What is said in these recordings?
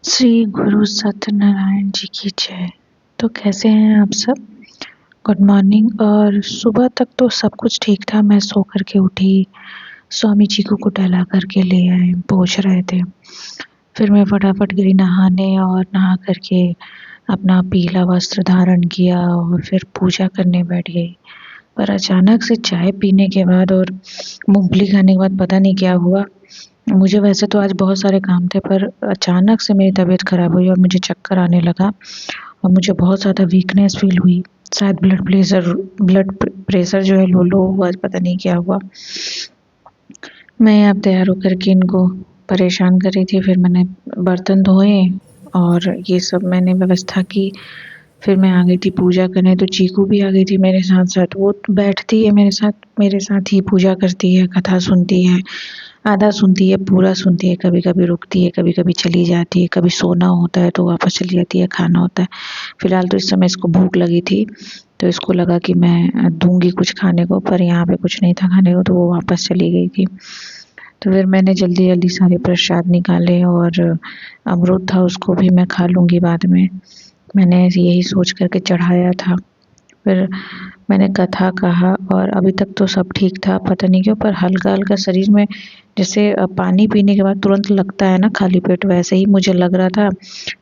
श्री गुरु सत्यनारायण जी की जय। तो कैसे हैं आप सब? Good morning. और सुबह तक तो सब कुछ ठीक था। मैं सो कर के उठी, स्वामी जी को टहला करके ले आए, पहुँच रहे थे। फिर मैं फटाफट गई नहाने और नहा करके अपना पीला वस्त्र धारण किया और फिर पूजा करने बैठ गई। पर अचानक से चाय पीने के बाद और मूँगफली खाने के बाद पता नहीं क्या हुआ, मुझे वैसे तो आज बहुत सारे काम थे पर अचानक से मेरी तबीयत ख़राब हुई और मुझे चक्कर आने लगा और मुझे बहुत ज़्यादा वीकनेस फ़ील हुई। शायद ब्लड प्रेशर जो है लो हुआ, पता नहीं क्या हुआ। मैं अब तैयार होकर के इनको परेशान कर रही थी। फिर मैंने बर्तन धोए और ये सब मैंने व्यवस्था की। फिर मैं आ गई थी पूजा करने, तो चीकू भी आ गई थी मेरे साथ-साथ। वो बैठती है मेरे साथ ही पूजा करती है, कथा सुनती है, आधा सुनती है, पूरा सुनती है, कभी-कभी रुकती है, कभी-कभी चली जाती है, कभी सोना होता है तो वापस चली जाती है, खाना होता है। फ़िलहाल तो इस समय इसको भूख लगी थी, तो इसको लगा कि मैं दूँगी कुछ खाने को, पर यहाँ पे कुछ नहीं था खाने को, तो वो वापस चली गई थी। तो फिर मैंने जल्दी-जल्दी सारे प्रसाद निकाले और अमरूद था, उसको भी मैं खा लूँगी बाद में। मैंने यही सोच कर के चढ़ाया था। फिर मैंने कथा कहा और अभी तक तो सब ठीक था, पता नहीं क्यों पर हल्का-हल्का शरीर में जैसे पानी पीने के बाद तुरंत लगता है ना खाली पेट, वैसे ही मुझे लग रहा था।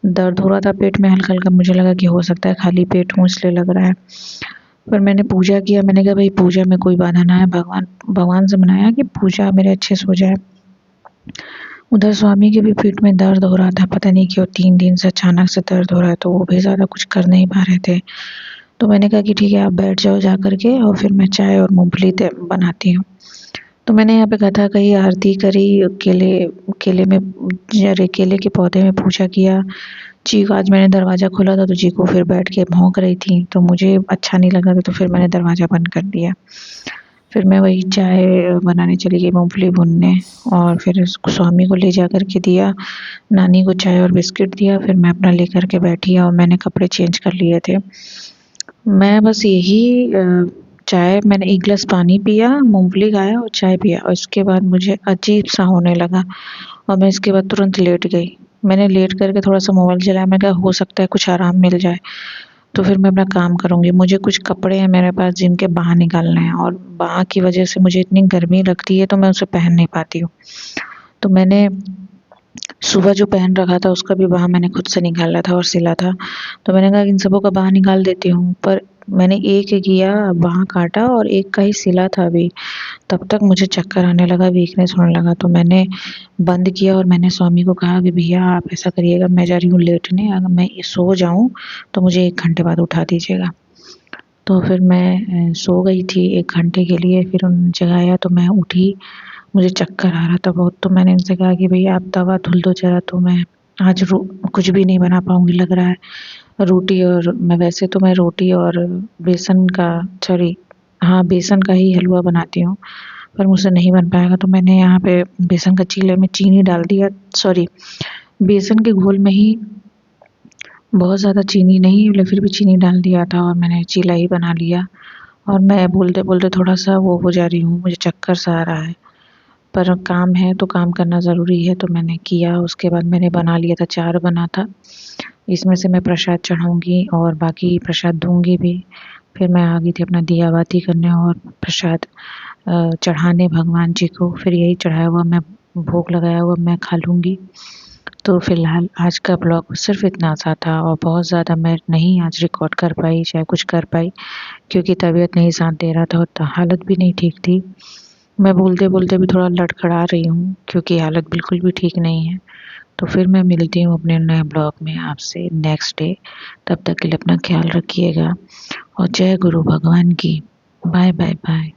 दर्द हो रहा था पेट में हल्का-हल्का, मुझे लगा कि हो सकता है खाली पेट हूँ इसलिए लग रहा है। पर मैंने पूजा किया, मैंने कहा भाई पूजा में कोई बाधा ना आए, भगवान भगवान से मनाया कि पूजा मेरे अच्छे से हो जाए। उधर स्वामी के भी पेट में दर्द हो रहा था, पता नहीं क्यों 3 दिन से अचानक से दर्द हो रहा है, तो वो भी ज़्यादा कुछ कर नहीं पा रहे थे। तो मैंने कहा कि ठीक है आप बैठ जाओ जा कर के और फिर मैं चाय और मूँगफली बनाती हूँ। तो मैंने यहाँ पे कथा कही, आरती करी, केले के पौधे में पूजा किया। चीकू, आज मैंने दरवाज़ा खोला था तो चीकू फिर बैठ के भौंक रही थी, तो मुझे अच्छा नहीं लगा था, तो फिर मैंने दरवाज़ा बंद कर दिया। फिर मैं वही चाय बनाने चली गई, मूँगफली भूनने, और फिर उसको स्वामी को ले जा कर के दिया, नानी को चाय और बिस्किट दिया। फिर मैं अपना लेकर के बैठी और मैंने कपड़े चेंज कर लिए थे। मैं बस यही चाय, मैंने 1 गिलास पानी पिया, मूँगफली खाया और चाय पिया और इसके बाद मुझे अजीब-सा होने लगा और मैं इसके बाद तुरंत लेट गई। मैंने लेट करके थोड़ा-सा मोबाइल चलाया, मैं कहा हो सकता है कुछ आराम मिल जाए, तो फिर मैं अपना काम करूँगी। मुझे कुछ कपड़े हैं मेरे पास जिनके बाँह निकालने हैं और बाँह की वजह से मुझे इतनी गर्मी लगती है तो मैं उसे पहन नहीं पाती हूँ। तो मैंने सुबह जो पहन रखा था उसका भी बाँह मैंने खुद से निकाला था और सिला था। तो मैंने कहा इन सबों का बाँह निकाल देती हूँ, पर मैंने एक किया, बाँह काटा और एक का ही सिला था अभी। तब तक मुझे चक्कर आने लगा, वीकनेस होने लगा, तो मैंने बंद किया और मैंने स्वामी को कहा कि भैया आप ऐसा करिएगा, मैं जा रही हूँ लेटने, अगर मैं सो जाऊँ तो मुझे 1 घंटे बाद उठा दीजिएगा। तो फिर मैं सो गई थी 1 घंटे के लिए, फिर उन्होंने जगाया तो मैं उठी, मुझे चक्कर आ रहा था बहुत, तो मैंने इनसे कहा कि भैया आप तवा धुल दो ज़रा, तो मैं आज कुछ भी नहीं बना पाऊँगी लग रहा है। रोटी, और मैं वैसे तो मैं रोटी और बेसन का, सॉरी हाँ, बेसन का ही हलवा बनाती हूँ, पर मुझसे नहीं बन पाएगा, तो मैंने यहाँ पे बेसन का चीले में चीनी डाल दिया, सॉरी बेसन के घोल में ही बहुत ज़्यादा चीनी नहीं, मतलब फिर भी चीनी डाल दिया था और मैंने चीला ही बना लिया। और मैं बोलते-बोलते थोड़ा-सा वो हो जा रही हूँ, मुझे चक्कर सा आ रहा है। पर काम है तो काम करना ज़रूरी है, तो मैंने किया। उसके बाद मैंने बना लिया था, 4 बना था। इसमें से मैं प्रसाद चढ़ाऊँगी और बाकी प्रसाद दूँगी भी। फिर मैं आ गई थी अपना दिया बाती करने और प्रसाद चढ़ाने भगवान जी को। फिर यही चढ़ाया हुआ मैं, भोग लगाया हुआ मैं खा लूँगी। तो फ़िलहाल आज का ब्लॉग सिर्फ़ इतना सा था और बहुत ज़्यादा मैं नहीं आज रिकॉर्ड कर पाई, चाहे कुछ कर पाई, क्योंकि तबीयत नहीं साथ दे रहा था और हालत भी नहीं ठीक थी। मैं बोलते-बोलते भी थोड़ा लड़खड़ा रही हूँ क्योंकि हालत बिल्कुल भी ठीक नहीं है। तो फिर मैं मिलती हूँ अपने नए ब्लॉग में आपसे नेक्स्ट डे। तब तक के लिए अपना ख़्याल रखिएगा और जय गुरु भगवान की। Bye, bye, bye.